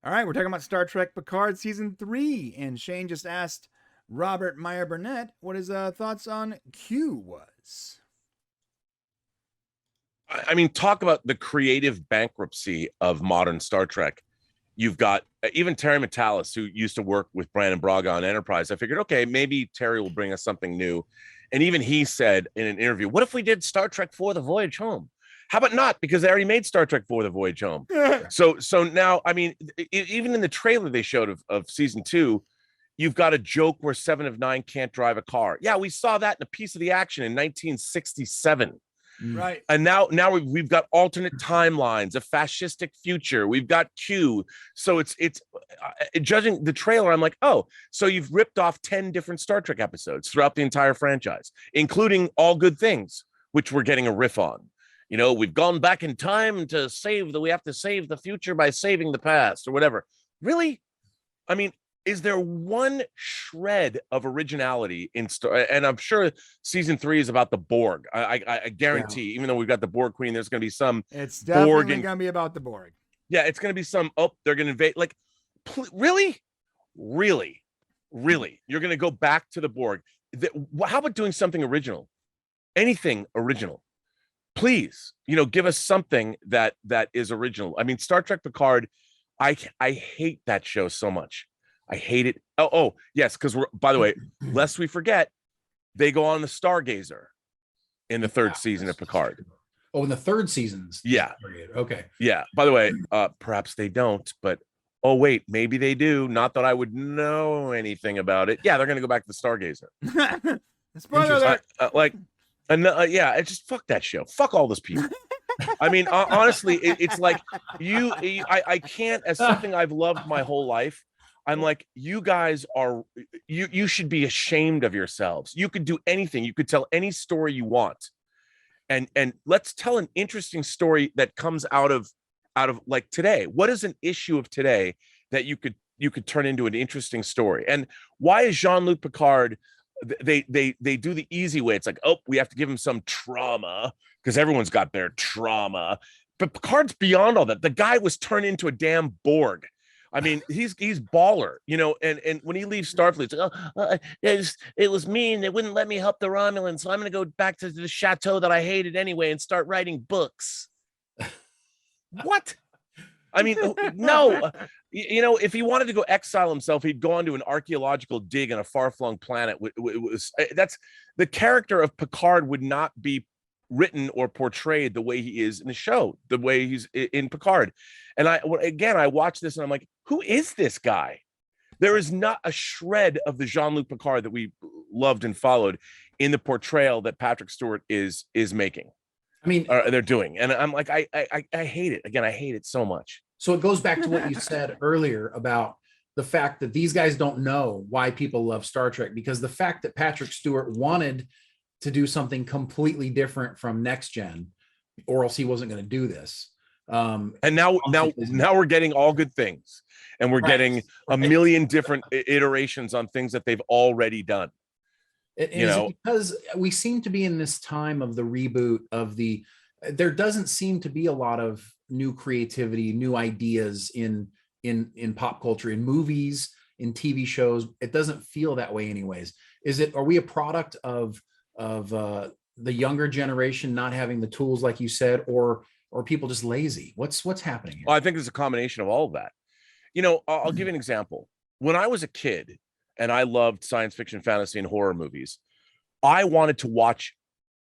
All right, we're talking about Star Trek Picard season 3, and Shane just asked Robert Meyer Burnett what his thoughts on Q was. I mean, talk about the creative bankruptcy of modern Star Trek. You've got even Terry Matalas, who used to work with Brandon Braga on Enterprise. I figured, okay, maybe Terry will bring us something new. And even he said in an interview, what if we did Star Trek for the Voyage Home? How about not? Because they already made Star Trek for the Voyage Home. So now, I mean, even in the trailer they showed of season 2, you've got a joke where 7 of 9 can't drive a car. Yeah, we saw that in a piece of the action in 1967. Right. And now we've got alternate timelines, a fascistic future. We've got Q. So it's judging the trailer, I'm like, oh, so you've ripped off 10 different Star Trek episodes throughout the entire franchise, including All Good Things, which we're getting a riff on. You know, we've gone back in time to we have to save the future by saving the past or whatever. Really? I mean, is there one shred of originality in and I'm sure season 3 is about the Borg. I guarantee, even though we've got the Borg Queen, there's going to be some. It's definitely going to be about the Borg. Yeah, it's going to be some. Oh, they're going to invade. Like, really, you're going to go back to the Borg? How about doing something original? Anything original, please. You know, give us something that is original. I mean, Star Trek Picard. I hate that show so much. I hate it. Oh, yes, because by the way, lest we forget, they go on the Stargazer in the 3rd season of Picard. Oh, in the 3rd seasons. Yeah. Okay. Yeah. By the way, perhaps they don't, but oh wait, maybe they do. Not that I would know anything about it. Yeah, they're gonna go back to the Stargazer. Spoiler alert. Yeah, it's just fuck that show. Fuck all those people. I mean, honestly, it's like I can't, as something I've loved my whole life. I'm like, you guys are, you should be ashamed of yourselves. You could do anything. You could tell any story you want. And let's tell an interesting story that comes out of like today. What is an issue of today that you could turn into an interesting story? And why is Jean-Luc Picard, they do the easy way. It's like, oh, we have to give him some trauma because everyone's got their trauma. But Picard's beyond all that. The guy was turned into a damn Borg. I mean, he's baller, you know, and when he leaves Starfleet, it's like, it was mean. They wouldn't let me help the Romulans, so I'm going to go back to the chateau that I hated anyway and start writing books. What? I mean, no. You know, if he wanted to go exile himself, he'd go on to an archaeological dig on a far-flung planet. That's the character of Picard would not be written or portrayed the way he is in the show, the way he's in Picard. And I watch this and I'm like, who is this guy? There is not a shred of the Jean-Luc Picard that we loved and followed in the portrayal that Patrick Stewart is making. I mean, they're doing. And I'm like, I hate it. Again, I hate it so much. So it goes back to what you said earlier about the fact that these guys don't know why people love Star Trek, because the fact that Patrick Stewart wanted to do something completely different from Next Gen, or else he wasn't going to do this. And now we're getting All Good Things, and we're getting a million different iterations on things that they've already done. Because we seem to be in this time of the reboot of there doesn't seem to be a lot of new creativity, new ideas in pop culture, in movies, in TV shows. It doesn't feel that way anyways. Are we a product of the younger generation not having the tools, like you said, or people just lazy? What's happening here? Well, I think there's a combination of all of that. You know, I'll give you an example. When I was a kid and I loved science fiction, fantasy, and horror movies, I wanted to watch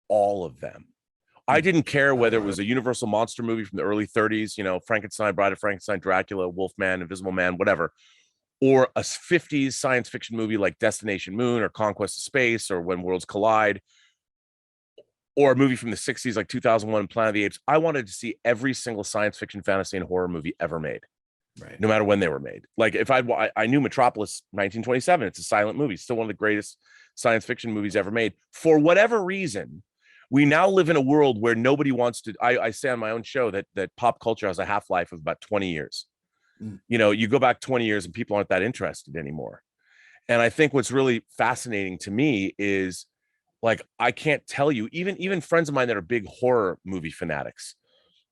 all of them. I didn't care whether it was a Universal monster movie from the early 30s, you know, Frankenstein, Bride of Frankenstein, Dracula, Wolfman, Invisible Man, whatever, or a 50s science fiction movie like Destination Moon or Conquest of Space or When Worlds Collide, or a movie from the 60s like 2001 Planet of the Apes. I wanted to see every single science fiction, fantasy, and horror movie ever made, right? No matter when they were made. Like if I knew Metropolis 1927, it's a silent movie, still one of the greatest science fiction movies ever made. For whatever reason, we now live in a world where nobody wants to. I say on my own show that pop culture has a half-life of about 20 years. You know, you go back 20 years and people aren't that interested anymore. And I think what's really fascinating to me is, like, I can't tell you, even friends of mine that are big horror movie fanatics,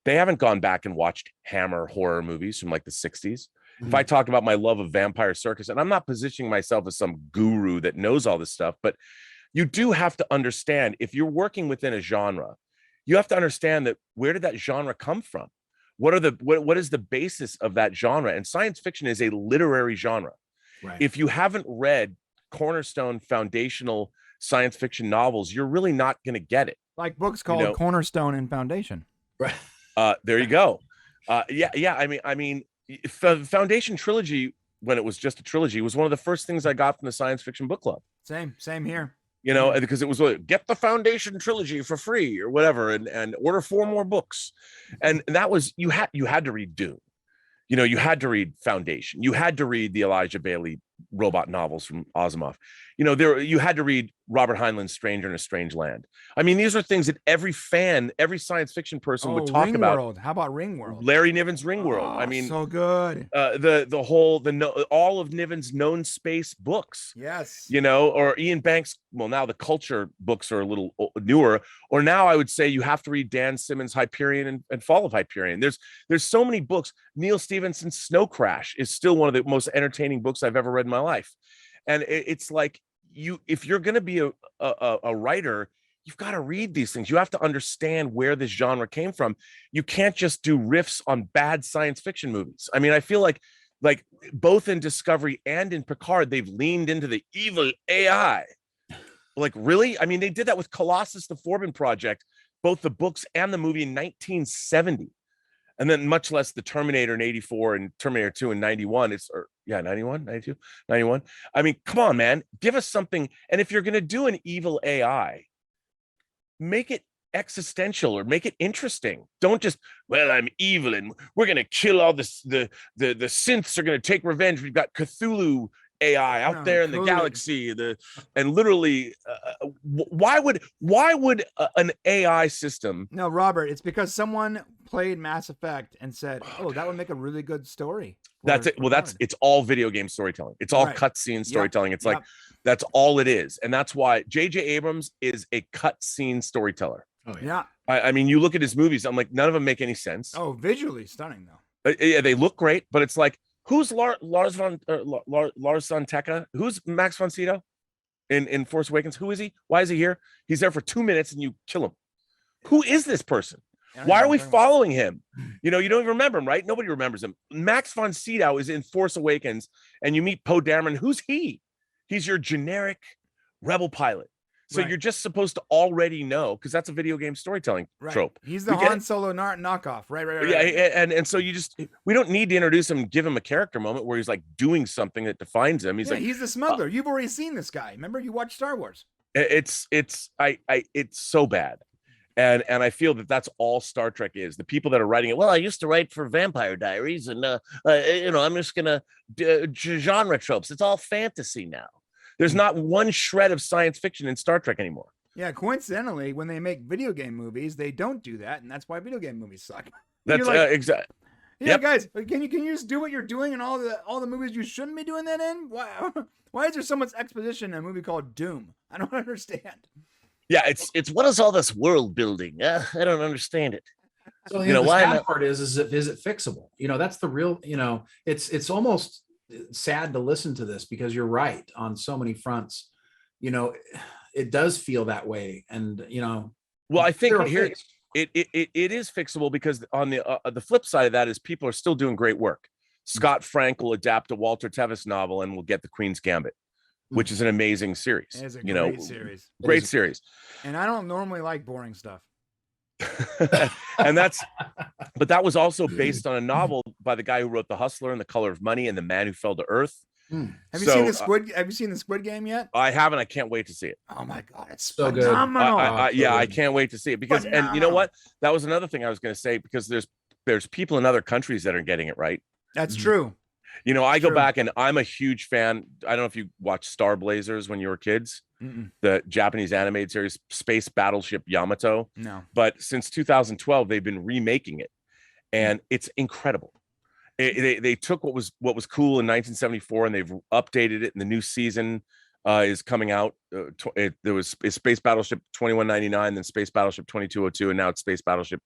they haven't gone back and watched Hammer horror movies from like the 60s. If I talk about my love of Vampire Circus, and I'm not positioning myself as some guru that knows all this stuff, but you do have to understand, if you're working within a genre, you have to understand that where did that genre come from? What is the basis of that genre? And science fiction is a literary genre. Right. If you haven't read cornerstone foundational science fiction novels, you're really not going to get it. Like books called Cornerstone and Foundation. Right. There you go. Yeah. I mean, Foundation trilogy, when it was just a trilogy, was one of the first things I got from the science fiction book club. Same here. Because it was like, get the Foundation trilogy for free or whatever, and order 4 more books, and that was you had to read Dune. You had to read Foundation. You had to read the Elijah Bailey robot novels from Asimov. You had to read Robert Heinlein's Stranger in a Strange Land. I mean, these are things that every science fiction person would talk about. Ringworld. How about Ringworld? Larry Niven's Ringworld. Oh, I mean, so good. All of Niven's known space books. Yes. Or Ian Banks. Well, now the culture books are a little newer. Or now I would say you have to read Dan Simmons' Hyperion and Fall of Hyperion. There's so many books. Neil Stephenson's Snow Crash is still one of the most entertaining books I've ever read in my life. And it's like, if you're going to be a writer, you've got to read these things. You have to understand where this genre came from. You can't just do riffs on bad science fiction movies. I mean, I feel like both in Discovery and in Picard, they've leaned into the evil AI. Like, really? I mean, they did that with Colossus, the Forbin Project, both the books and the movie in 1970. And then much less the Terminator in 84 and Terminator 2 in 91. 91, 92, 91. I mean, come on, man. Give us something. And if you're going to do an evil AI, make it existential or make it interesting. Don't just, well, I'm evil and we're going to kill all this. The synths are going to take revenge. We've got Cthulhu AI out there in the galaxy. And literally, why would an AI system? No, Robert, it's because someone played Mass Effect and said, "Oh, that would make a really good story." That's it. Well, it's all video game storytelling. It's all cutscene storytelling. It's like that's all it is, and that's why J.J. Abrams is a cutscene storyteller. Oh yeah. I mean, you look at his movies. I'm like, none of them make any sense. Oh, visually stunning though. Yeah, they look great, but it's like, who's Lars von Tekka? Who's Max von Sydow in Force Awakens? Who is he? Why is he here? He's there for 2 minutes and you kill him. Who is this person? Why are we following him? You don't even remember him, right? Nobody remembers him. Max von Sydow is in Force Awakens, and you meet Poe Dameron. Who's he? He's your generic rebel pilot. So you're just supposed to already know, because that's a video game storytelling trope. He's the Han Solo knockoff. Right. Yeah, and so we don't need to introduce him and give him a character moment where he's like doing something that defines him. He's the smuggler. You've already seen this guy. Remember, you watched Star Wars. It's so bad. And I feel that that's all Star Trek is. The people that are writing it. Well, I used to write for Vampire Diaries, and I'm just gonna genre tropes. It's all fantasy now. There's not one shred of science fiction in Star Trek anymore. Yeah, coincidentally, when they make video game movies, they don't do that, and that's why video game movies suck. That's exactly. Yeah, guys, can you just do what you're doing in all the movies you shouldn't be doing that in? Why is there so much exposition in a movie called Doom? I don't understand. Yeah, it's what is all this world building? I don't understand it. So the sad part is it fixable? That's the real. It's almost sad to listen to this, because you're right on so many fronts. It does feel that way, and well, I think here it is fixable, because on the flip side of that is people are still doing great work. Scott Frank will adapt a Walter Tevis novel and we'll get The Queen's Gambit, which is an amazing series. It is a great series. Great series. And I don't normally like boring stuff. And but that was also based on a novel by the guy who wrote The Hustler and The Color of Money and The Man Who Fell to Earth. Have you seen the Squid Game yet? I haven't. I can't wait to see it. Oh my God, it's so phenomenal. good. I can't wait to see it, because and you know what? That was another thing I was going to say, because there's people in other countries that are getting it right. That's true. I go back and I'm a huge fan. I don't know if you watched Star Blazers when you were kids. The Japanese animated series, Space Battleship Yamato. No. But since 2012, they've been remaking it, and it's incredible. They took what was cool in 1974 and they've updated it. And the new season is coming out. There was Space Battleship 2199, then Space Battleship 2202, and now it's Space Battleship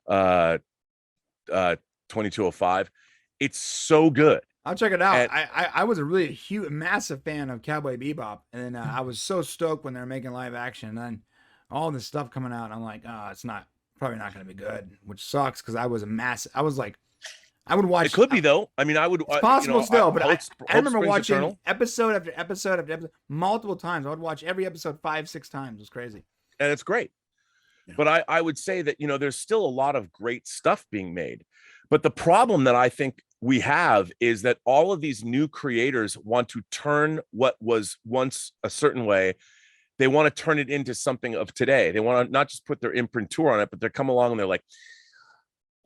2205. It's so good. I'll check it out. And- I was a really huge, massive fan of Cowboy Bebop, and then I was so stoked when they were making live action. And then all this stuff coming out, I'm like, oh, it's probably not going to be good, which sucks because I was like, I would watch. It could be though. I mean, I would. It's possible still, but I remember Springs watching Eternal. episode after episode after episode multiple times. I would watch every episode 5-6 times. It was crazy. And it's great. Yeah. But I would say that, there's still a lot of great stuff being made. But the problem that I think we have is that all of these new creators want to turn what was once a certain way. They want to turn it into something of today. They want to not just put their imprimatur on it, but they come along and they're like,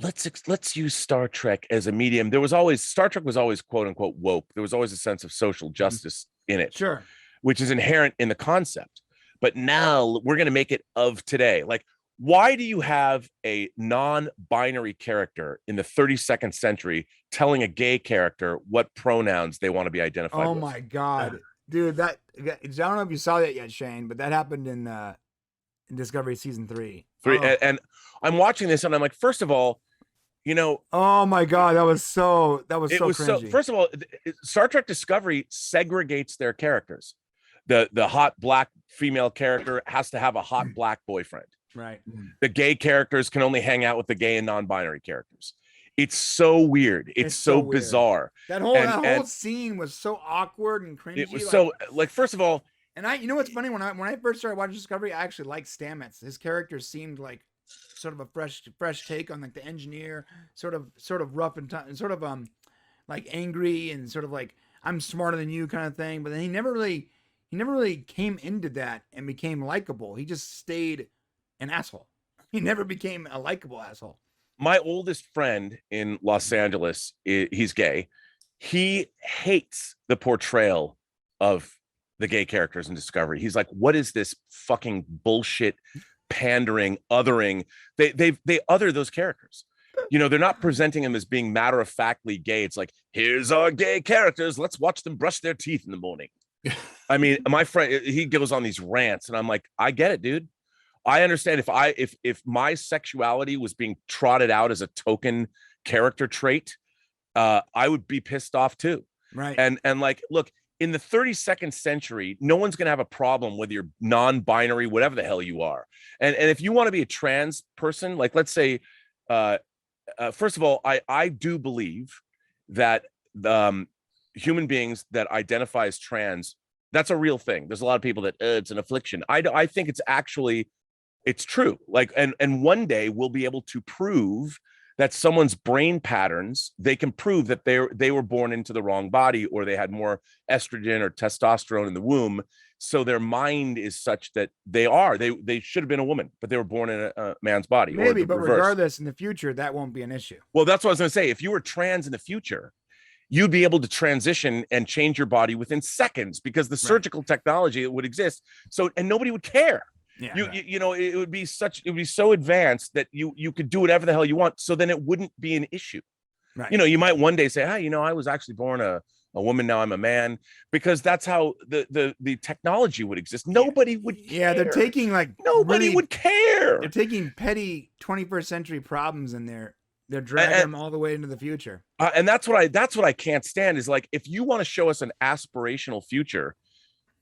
let's use Star Trek as a medium. Star Trek was always quote unquote woke. There was always a sense of social justice in it, Sure, which is inherent in the concept. But now we're going to make it of today. Like, why do you have a non-binary character in the 32nd century telling a gay character what pronouns they want to be identified with? Oh my god, dude! I don't know if you saw that yet, Shane, but that happened in Discovery season 3. And I'm watching this and I'm like, first of all, oh my god, that was so cringy. First of all, Star Trek Discovery segregates their characters. The hot black female character has to have a hot black boyfriend. Right. The gay characters can only hang out with the gay and non-binary characters. It's so weird. It's so weird. Bizarre. That whole scene was so awkward and cringy. It was so first of all, and you know what's funny, when I first started watching Discovery, I actually liked Stamets. His character seemed like sort of a fresh take on like the engineer, sort of rough and sort of like angry and sort of like I'm smarter than you kind of thing. But then he never really came into that and became likable. He just stayed an asshole. He never became a likable asshole. My oldest friend in Los Angeles, he's gay. He hates the portrayal of the gay characters in Discovery. He's like, what is this fucking bullshit, pandering, othering? They other those characters. They're not presenting them as being matter-of-factly gay. It's like, here's our gay characters. Let's watch them brush their teeth in the morning. I mean, my friend, he goes on these rants and I'm like, I get it, dude. I understand if my sexuality was being trotted out as a token character trait, I would be pissed off too. Right. And like, look, in the 32nd century, no one's going to have a problem whether you're non-binary, whatever the hell you are. And if you want to be a trans person, like, let's say, first of all, I do believe that human beings that identify as trans, that's a real thing. There's a lot of people that it's an affliction. I think it's true. Like, and one day we'll be able to prove that someone's brain patterns, they can prove that they were born into the wrong body, or they had more estrogen or testosterone in the womb. So their mind is such that they should have been a woman, but they were born in a man's body. Maybe, but regardless, in the future, that won't be an issue. Well, that's what I was going to say. If you were trans in the future, you'd be able to transition and change your body within seconds because the surgical technology would exist. So, and nobody would care. Yeah, it would be so advanced that you could do whatever the hell you want. So then it wouldn't be an issue. Right. You might one day say, hey, I was actually born a woman. Now I'm a man, because that's how the technology would exist. Nobody would care. Yeah, they're taking nobody would care. They're taking petty 21st century problems and they're dragging them all the way into the future. And that's what I can't stand is, like, if you want to show us an aspirational future,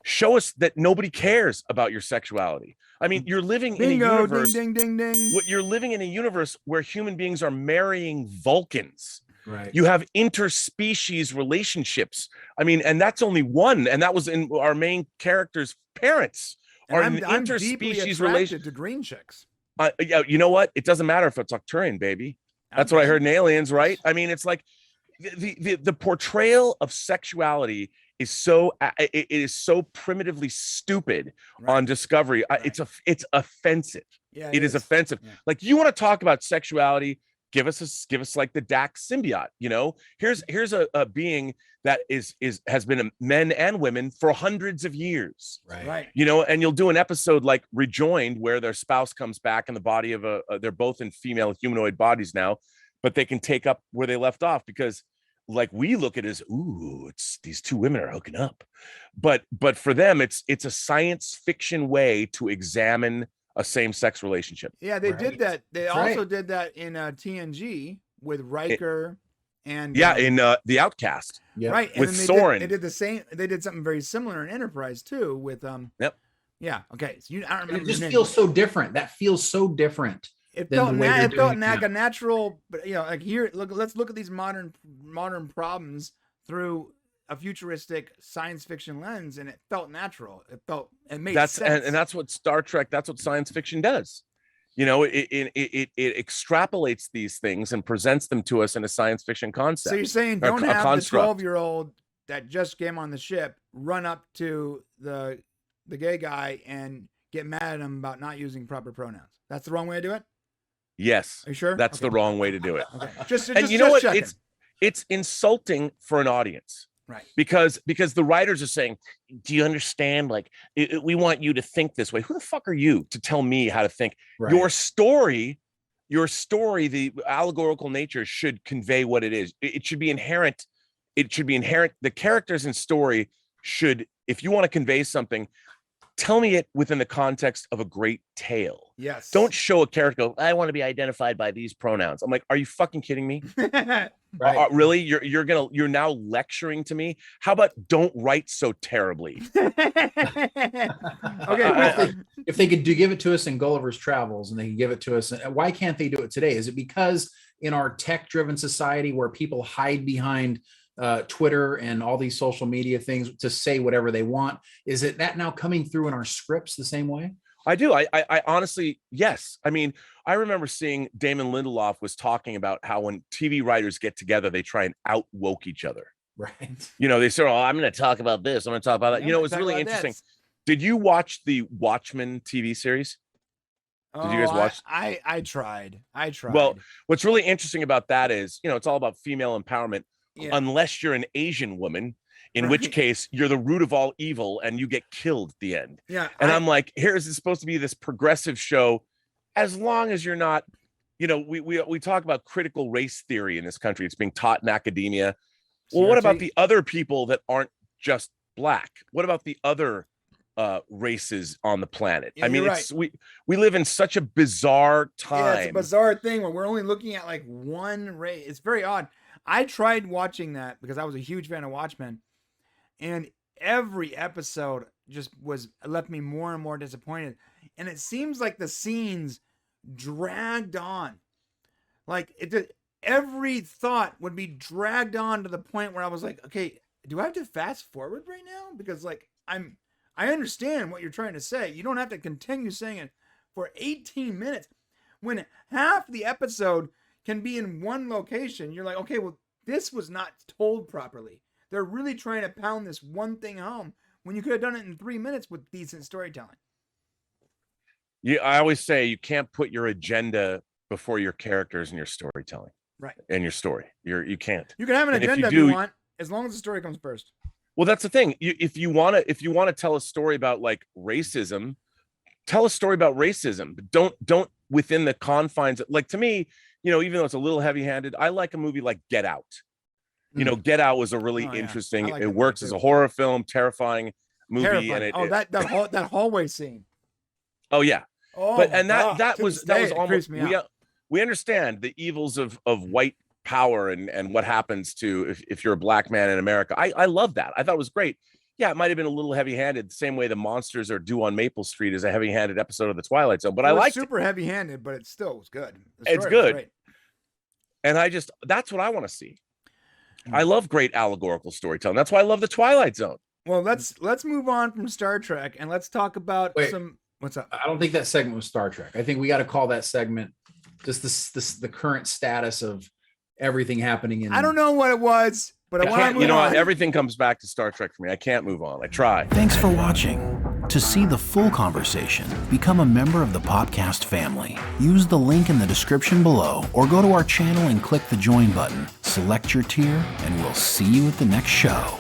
show us that nobody cares about your sexuality. I mean, you're living in a universe. Ding, ding, ding, ding. You're living in a universe where human beings are marrying Vulcans. Right. You have interspecies relationships. I mean, and that's only one, and that was in our main character's parents. And I'm deeply attracted to green chicks. Yeah, you know what? It doesn't matter if it's Arcturian, baby. That's what I heard in Aliens, right? I mean, it's like the portrayal of sexuality is so primitively stupid on Discovery. It's offensive. Yeah, it is offensive. Yeah. Like, you want to talk about sexuality? Give us like the Dax symbiote. Here's a being that has been men and women for hundreds of years. Right. And you'll do an episode like Rejoined, where their spouse comes back in the body of they're both in female humanoid bodies now, but they can take up where they left off, because like we look at it as, ooh, it's these two women are hooking up, but for them it's a science fiction way to examine a same-sex relationship. Yeah, they did that. They also did that in TNG with Riker And in The Outcast. Yep. right. And With then Soren. they did the same. They did something very similar in Enterprise too with Yep. Yeah. Okay. So I don't remember. It just his name. feels so different. That feels so different. It than felt the way they're it felt doing it like now. a natural, but like here, let's look at these modern problems through a futuristic science fiction lens, and it felt natural. It made sense. And that's what Star Trek. That's what science fiction does. It extrapolates these things and presents them to us in a science fiction concept. So you're saying or don't a have construct. the 12-year-old that just came on the ship run up to the gay guy and get mad at him about not using proper pronouns. That's the wrong way to do it? Yes. Are you sure? That's Okay. the wrong way to do it. Okay. Just And you know what? checking. It's insulting for an audience. Right. Because the writers are saying, do you understand? Like, we want you to think this way. Who the fuck are you to tell me how to think? Right. Your story, the allegorical nature should convey what it is. It should be inherent. It should be inherent. The characters and story should, if you want to convey something, tell me it within the context of a great tale. Yes. Don't show a character, I want to be identified by these pronouns. I'm like, are you fucking kidding me? Right. Really? You're now lecturing to me? How about don't write so terribly? Okay. If they could give it to us in Gulliver's Travels and they can give it to us, why can't they do it today? Is it because in our tech-driven society where people hide behind Twitter and all these social media things to say whatever they want, is it that now coming through in our scripts the same way? I do. I honestly, yes. I mean, I remember seeing Damon Lindelof was talking about how when TV writers get together, they try and out-woke each other. Right. They say, oh, I'm going to talk about this. I'm going to talk about that. Yeah, It's talk really about interesting. this. Did you watch the Watchmen TV series? Did you guys watch? I tried. Well, what's really interesting about that is, it's all about female empowerment, Yeah. unless you're an Asian woman, in which Right. case you're the root of all evil and you get killed at the end. Yeah. And I'm like, here is supposed to be this progressive show, as long as you're not, we talk about critical race theory in this country. It's being taught in academia. Well, what about CRT? the other people that aren't just black? What about the other races on the planet? Yeah, I mean, you're it's we live in such a bizarre time. Yeah, it's a bizarre thing where we're only looking at like one race. It's very odd. I tried watching that because I was a huge fan of Watchmen, and every episode just left me more and more disappointed. And it seems like the scenes dragged on, like every thought would be dragged on to the point where I was like, okay, do I have to fast forward right now? Because like I understand what you're trying to say. You don't have to continue saying it for 18 minutes when half the episode can be in one location. You're like, okay, well, this was not told properly. They're really trying to pound this one thing home when you could have done it in 3 minutes with decent storytelling. Yeah, I always say you can't put your agenda before your characters and your storytelling. Right. And your story. You can't. You can have an And if agenda if you you do- want, as long as the story comes first. Well, that's the thing. If you want to tell a story about like racism, tell a story about racism, but don't within the confines. Like, to me, even though it's a little heavy-handed, I like a movie like Get Out. Get Out was a really Oh, yeah. interesting. I like It that works movie, as too. a horror film, terrifying movie, Terrifying. and that hallway scene. Oh yeah, Oh, but my and God. that To was this that day, was it almost creeps me out. we understand the evils of white power and what happens to if you're a black man in America. I love that. I thought it was great. Yeah, it might have been a little heavy-handed, the same way the monsters are due on Maple Street is a heavy-handed episode of The Twilight Zone. But I It was liked it. super heavy-handed, but it still was good. The It's story was good. great. And that's what I want to see. I love great allegorical storytelling. That's why I love The Twilight Zone. Well, let's move on from Star Trek and let's talk about Wait. some. What's up? I don't think that segment was Star Trek. I think we got to call that segment just the current status of everything happening in. I don't know what it was, but I want to Can't, move you know on. what? Everything comes back to Star Trek for me. I can't move on. I try. Thanks for watching. To see the full conversation, become a member of the Popcast family. Use the link in the description below or go to our channel and click the join button. Select your tier and we'll see you at the next show.